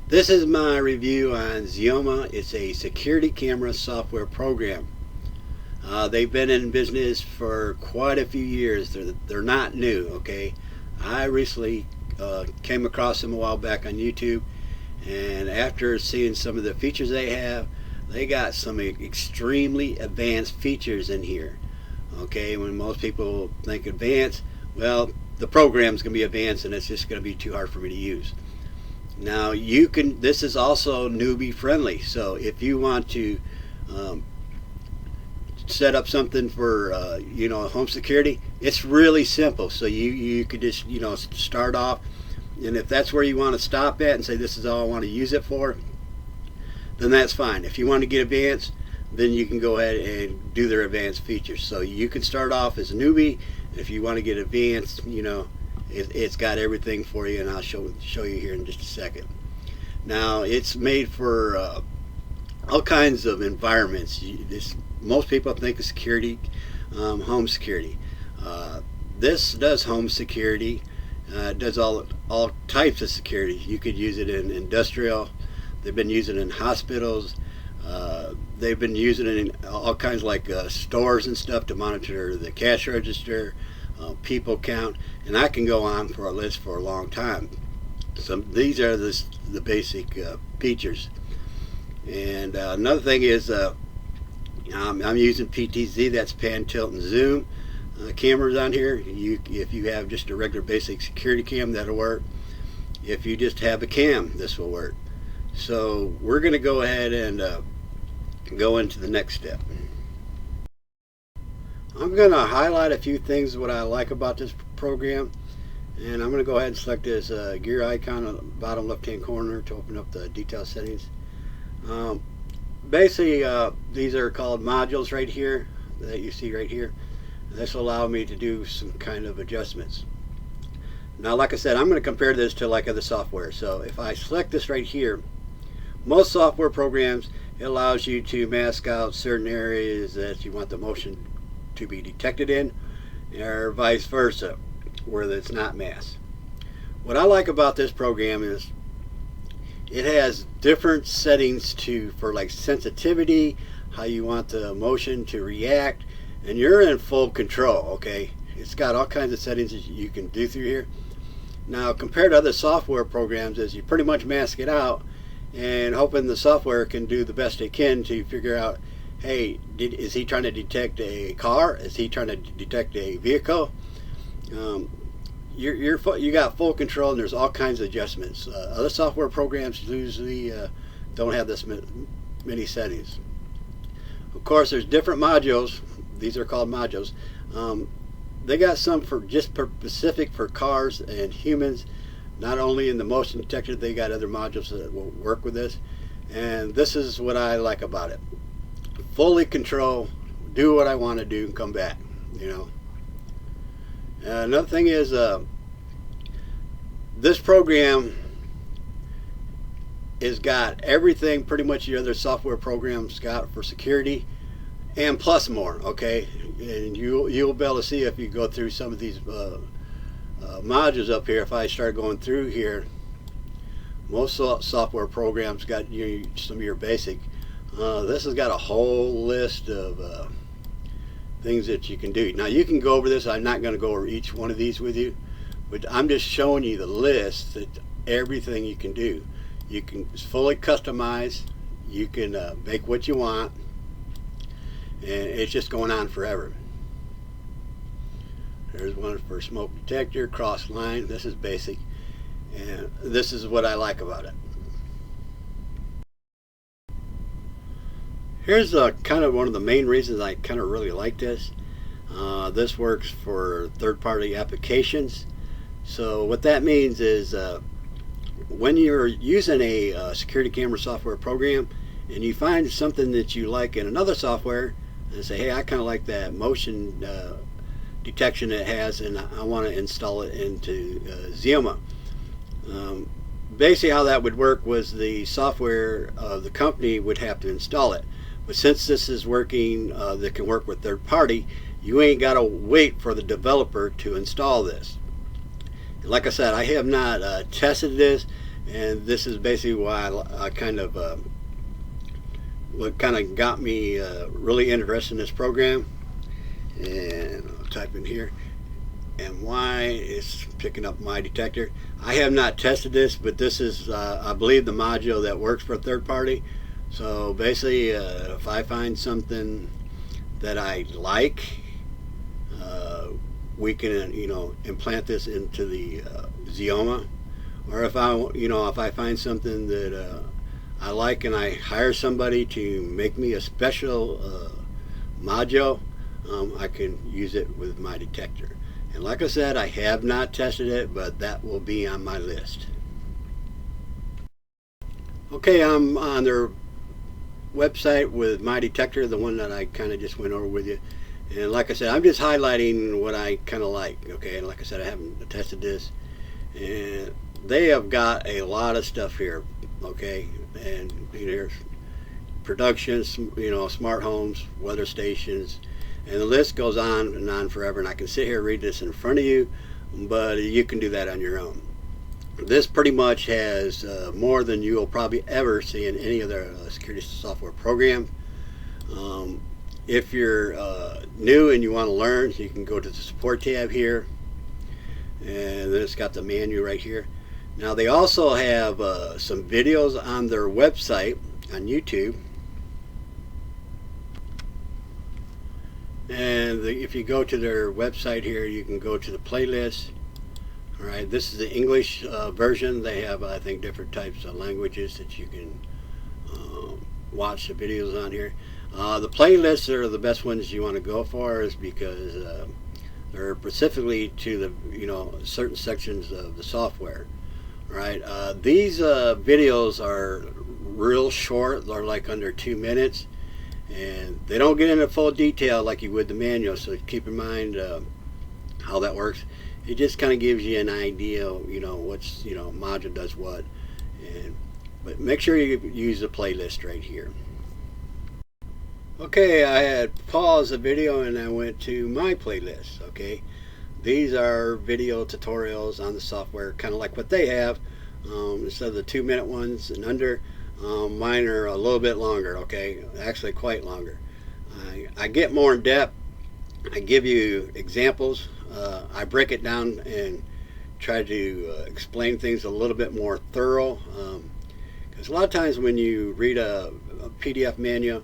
This is my review on Xeoma. It's a security camera software program. They've been in business for quite a few years. They're not new, okay? I recently came across them a while back on YouTube, and after seeing some of the features they have, they got some extremely advanced features in here. Okay, when most people think advanced, well, the program's going to be advanced and it's just going to be too hard for me to use. Now this is also newbie friendly, so if you want to set up something for home security, it's really simple. So you could just start off, and if that's where you want to stop at and say this is all I want to use it for, then that's fine. If you want to get advanced, then you can go ahead and do their advanced features. So you can start off as a newbie. If you want to get advanced, it's got everything for you, and I'll show you here in just a second. Now it's made for all kinds of environments. Most people think of security, home security. This does home security. It does all types of security. You could use it in industrial. They've been using it in hospitals. They've been using it in all kinds like stores and stuff to monitor the cash register, people count, and I can go on for a list for a long time. So these are the basic features. And another thing is I'm using PTZ, that's pan, tilt, and zoom cameras on here. If you have just a regular basic security cam, that'll work. If you just have a cam, this will work. So we're going to go ahead and go into the next step. I'm going to highlight a few things what I like about this program, and I'm going to go ahead and select this gear icon on the bottom left hand corner to open up the detail settings. Basically these are called modules right here that you see right here. This will allow me to do some kind of adjustments. Now like I said, I'm going to compare this to like other software. So if I select this right here, most software programs, it allows you to mask out certain areas that you want the motion to be detected in, or vice versa, where it's not masked. What I like about this program is it has different settings for like sensitivity, how you want the motion to react, and you're in full control, okay? It's got all kinds of settings that you can do through here. Now compared to other software programs is you pretty much mask it out and hoping the software can do the best it can to figure out, hey, is he trying to detect a car? Is he trying to detect a vehicle? You got full control, and there's all kinds of adjustments. Other software programs usually don't have this many settings. Of course, there's different modules. These are called modules. They got some for just specific for cars and humans. Not only in the motion detector, they got other modules that will work with this. And this is what I like about it. Fully control, do what I want to do and come back, Another thing is this program has got everything pretty much your other software programs got for security, and plus more, okay? And you'll be able to see if you go through some of these modules up here. If I start going through here, most software programs got some of your basic. This has got a whole list of things that you can do. Now you can go over this. I'm not going to go over each one of these with you, but I'm just showing you the list that everything you can do. You can fully customize. You can make what you want, and it's just going on forever. There's one for smoke detector, cross line. This is basic, and this is what I like about it. Here's kind of one of the main reasons I kind of really like this. This works for third-party applications. So what that means is when you're using a security camera software program and you find something that you like in another software and say, hey, I kind of like that motion detection it has, and I want to install it into Xeoma. Basically how that would work was the software of the company would have to install it. But since this is working, that can work with third party, you ain't got to wait for the developer to install this. And like I said, I have not tested this, And this is basically why I kind of what kind of got me really interested in this program. And I'll type in here, and why it's picking up my detector. I have not tested this, but this is I believe the module that works for a third party. So basically if I find something that I like, we can implant this into the Xeoma. Or if I find something that I like and I hire somebody to make me a special module, I can use it with my detector. And like I said, I have not tested it, but that will be on my list. Okay, I'm on their website with my detector, the one that I kind of just went over with you. And like I said, I'm just highlighting what I kind of like. Okay, and like I said, I haven't tested this. And they have got a lot of stuff here. Okay, and there's productions, smart homes, weather stations, and the list goes on and on forever. And I can sit here and read this in front of you, but you can do that on your own. This pretty much has more than you will probably ever see in any other security software program. If you're new and you want to learn, you can go to the support tab here, and then it's got the menu right here. Now they also have some videos on their website on YouTube, and if you go to their website here, you can go to the playlist. All right, this is the English version. They have, I think, different types of languages that you can watch the videos on here. The playlists are the best ones you want to go for, is because they're specifically to the certain sections of the software. Right, these videos are real short. They're like under 2 minutes, and they don't get into full detail like you would the manual. So keep in mind how that works. It just kind of gives you an idea, what's module does what, but make sure you use the playlist right here. Okay, I had paused the video and I went to my playlist. Okay, these are video tutorials on the software, kind of like what they have. Instead of the 2 minute ones and under, mine are a little bit longer. Okay, actually quite longer. I get more in depth. I give you examples. I break it down and try to explain things a little bit more thorough. Because a lot of times when you read a PDF manual,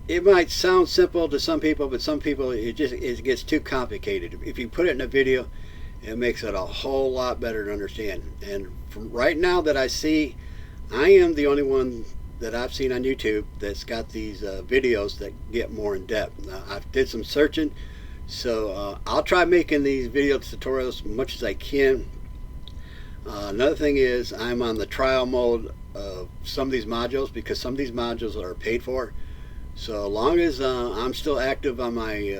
it might sound simple to some people, but some people it gets too complicated. If you put it in a video, it makes it a whole lot better to understand. And from right now that I see, I am the only one that I've seen on YouTube that's got these videos that get more in depth. I did some searching, so I'll try making these video tutorials as much as I can. Another thing is, I'm on the trial mode of some of these modules, because some of these modules are paid for. So long as I'm still active on my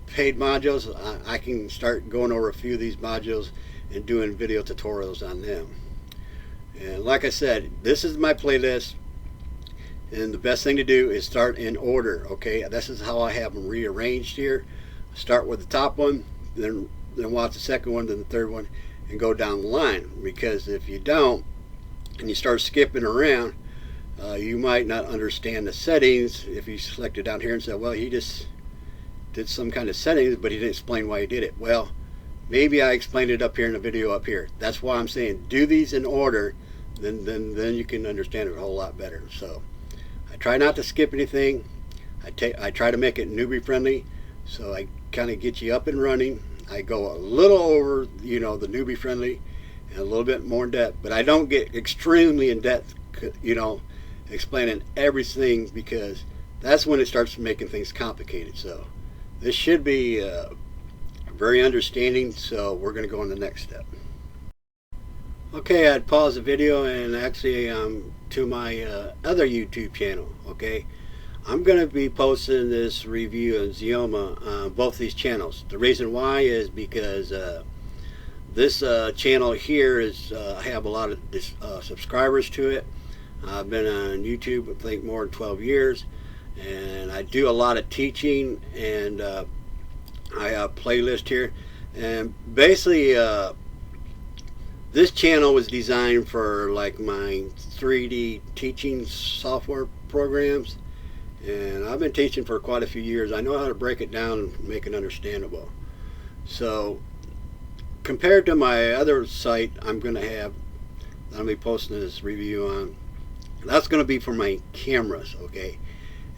paid modules, I can start going over a few of these modules and doing video tutorials on them. And like I said, this is my playlist, and the best thing to do is start in order. Okay, this is how I have them rearranged here. Start with the top one, then watch the second one, then the third one, and go down the line. Because if you don't and you start skipping around, you might not understand the settings. If you select it down here and say, well, he just did some kind of settings, but he didn't explain why he did it. Well, maybe I explained it up here in the video up here. That's why I'm saying do these in order, then you can understand it a whole lot better. So I try not to skip anything. I try to make it newbie friendly, so I kind of get you up and running. I go a little over, the newbie friendly, and a little bit more in depth, but I don't get extremely in depth, explaining everything, because that's when it starts making things complicated. So this should be very understanding. So we're going to go on the next step. Okay, I'd pause the video and actually to my other YouTube channel. Okay, I'm going to be posting this review of Xeoma on both these channels. The reason why is because this channel here is I have a lot of subscribers to it. I've been on YouTube, I think, more than 12 years, and I do a lot of teaching, and I have a playlist here, and basically This channel was designed for like my 3D teaching software programs, and I've been teaching for quite a few years. I know how to break it down and make it understandable. So compared to my other site I'm going to have, I'll be posting this review on, that's going to be for my cameras, okay?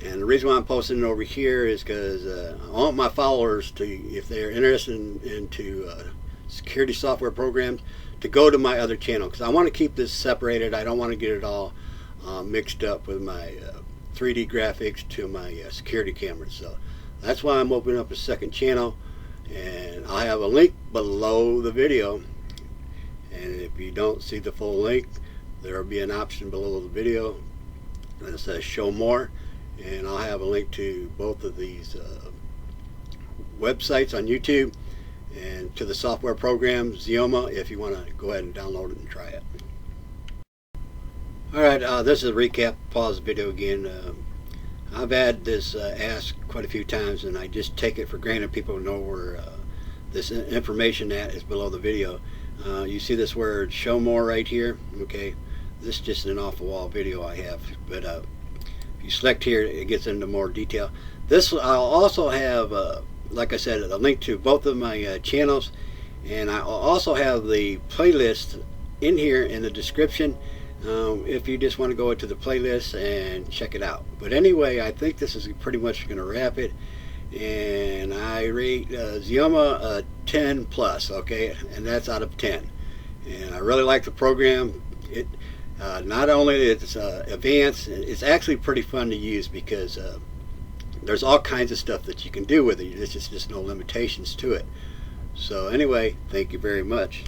And the reason why I'm posting it over here is because I want my followers to, if they're interested into security software programs, to go to my other channel, because I want to keep this separated. I don't want to get it all mixed up with my 3D graphics to my security cameras. So that's why I'm opening up a second channel, and I have a link below the video. And if you don't see the full link, there will be an option below the video that says show more, and I'll have a link to both of these websites on YouTube and to the software program Xeoma if you want to go ahead and download it and try it. Alright, this is a recap. Pause the video again. I've had this asked quite a few times, and I just take it for granted people know where this information at is below the video. You see this word show more right here, okay? This is just an off the wall video I have, but if you select here it gets into more detail. This I'll also have like I said, a link to both of my channels, and I also have the playlist in here in the description if you just want to go into the playlist and check it out. But anyway, I think this is pretty much going to wrap it, and I rate Xeoma a 10 plus, okay, and that's out of 10. And I really like the program. It not only it's advanced, it's actually pretty fun to use, because there's all kinds of stuff that you can do with it. There's just no limitations to it. So anyway, thank you very much.